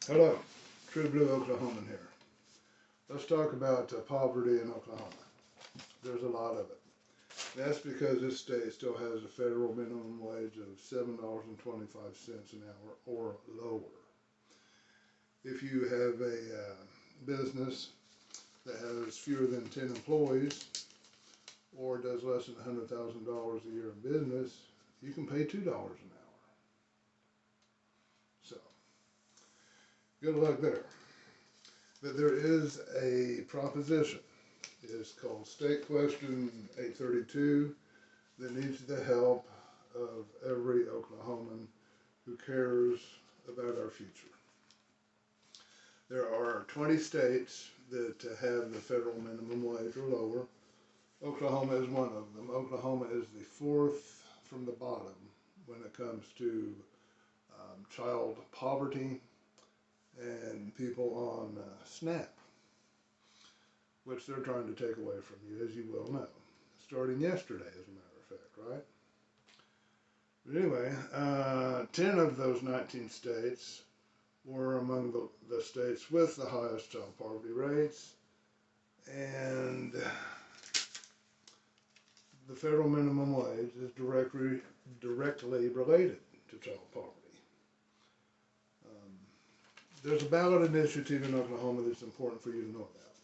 Hello, True Blue Oklahoman here. Let's talk about poverty in Oklahoma. There's a lot of it. That's because this state still has a federal minimum wage of $7.25 an hour or lower. If you have a business that has fewer than 10 employees or does less than $100,000 a year in business, you can pay $2 an hour. So, good luck there. But there is a proposition. It's called State Question 832 that needs the help of every Oklahoman who cares about our future. There are 20 states that have the federal minimum wage or lower. Oklahoma is one of them. Oklahoma is the fourth from the bottom when it comes to child poverty and people on SNAP, which they're trying to take away from you, as you well know, starting yesterday, as a matter of fact, right? But anyway, 10 of those 19 states were among the states with the highest child poverty rates, and the federal minimum wage is directly related to child poverty. There's a ballot initiative in Oklahoma that's important for you to know about.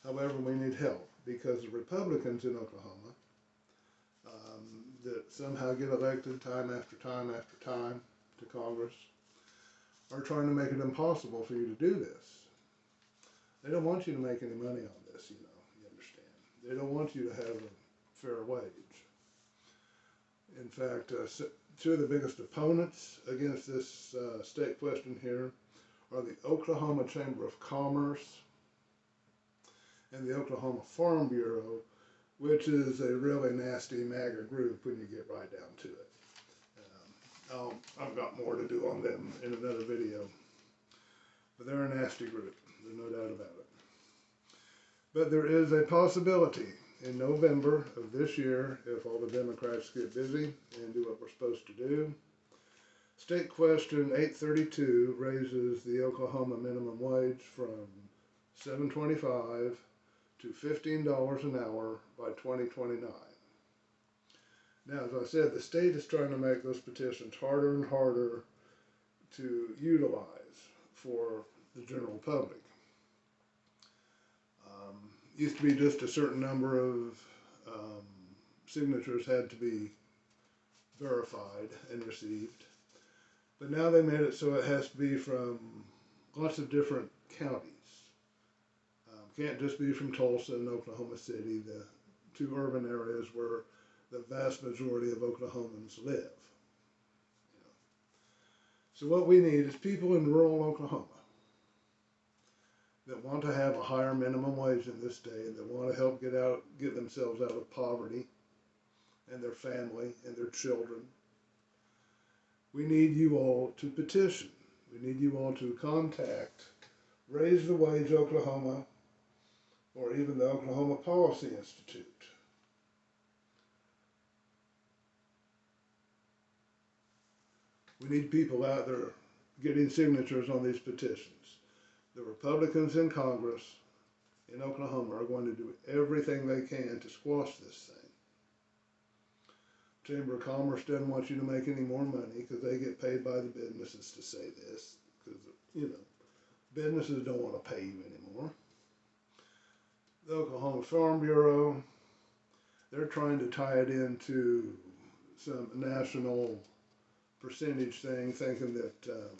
However, we need help because the Republicans in Oklahoma that somehow get elected time after time after time to Congress are trying to make it impossible for you to do this. They don't want you to make any money on this, you understand. They don't want you to have a fair wage. In fact, two of the biggest opponents against this state question here are the Oklahoma Chamber of Commerce and the Oklahoma Farm Bureau, which is a really nasty MAGA group when you get right down to it. I've got more to do on them in another video, but they're a nasty group, there's no doubt about it. But there is a possibility in November of this year, if all the Democrats get busy and do what we're supposed to do, State Question 832 raises the Oklahoma minimum wage from $7.25 to $15 an hour by 2029. Now, as I said, the state is trying to make those petitions harder and harder to utilize for the general public. Used to be just a certain number of signatures had to be verified and received. But now they made it so it has to be from lots of different counties. Can't just be from Tulsa and Oklahoma City, the two urban areas where the vast majority of Oklahomans live. So what we need is people in rural Oklahoma that want to have a higher minimum wage in this state, that want to help get themselves out of poverty and their family and their children. We need you all to petition. We need you all to contact Raise the Wage Oklahoma or even the Oklahoma Policy Institute. We need people out there getting signatures on these petitions. The Republicans in Congress in Oklahoma are going to do everything they can to squash this thing. Chamber of Commerce doesn't want you to make any more money because they get paid by the businesses to say this. Because, businesses don't want to pay you anymore. The Oklahoma Farm Bureau, they're trying to tie it into some national percentage thing, thinking that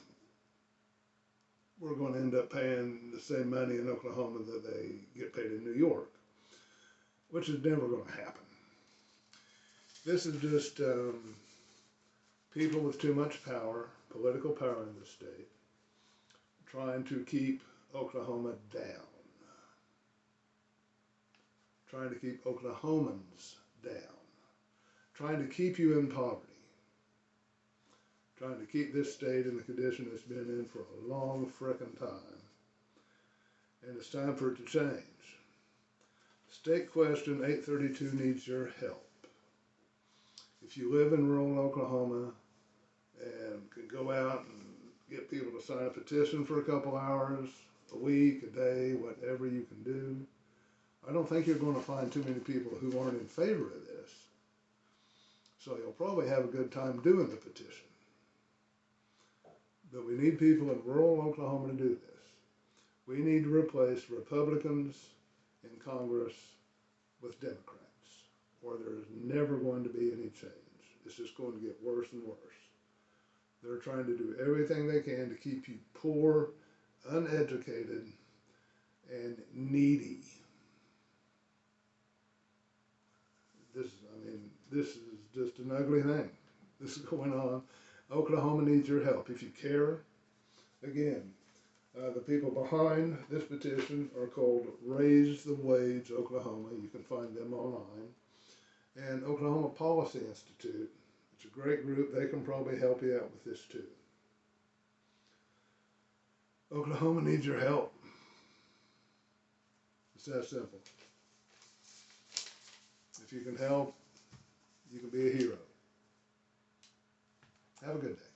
we're going to end up paying the same money in Oklahoma that they get paid in New York, which is never going to happen. This is just people with too much power, political power in the state, trying to keep Oklahoma down, trying to keep Oklahomans down, trying to keep you in poverty, trying to keep this state in the condition it's been in for a long frickin' time. And it's time for it to change. State Question 832 needs your help. If you live in rural Oklahoma and can go out and get people to sign a petition for a couple hours, a week, a day, whatever you can do. I don't think you're going to find too many people who aren't in favor of this. So you'll probably have a good time doing the petition. But we need people in rural Oklahoma to do this. We need to replace Republicans in Congress with Democrats, or there is never going to be any change. It's just going to get worse and worse. They're trying to do everything they can to keep you poor, uneducated, and needy. This is just an ugly thing. This is going on. Oklahoma needs your help. If you care, again, the people behind this petition are called Raise the Wage Oklahoma. You can find them online. And Oklahoma Policy Institute. It's a great group. They can probably help you out with this too. Oklahoma needs your help. It's that simple. If you can help, you can be a hero. Have a good day.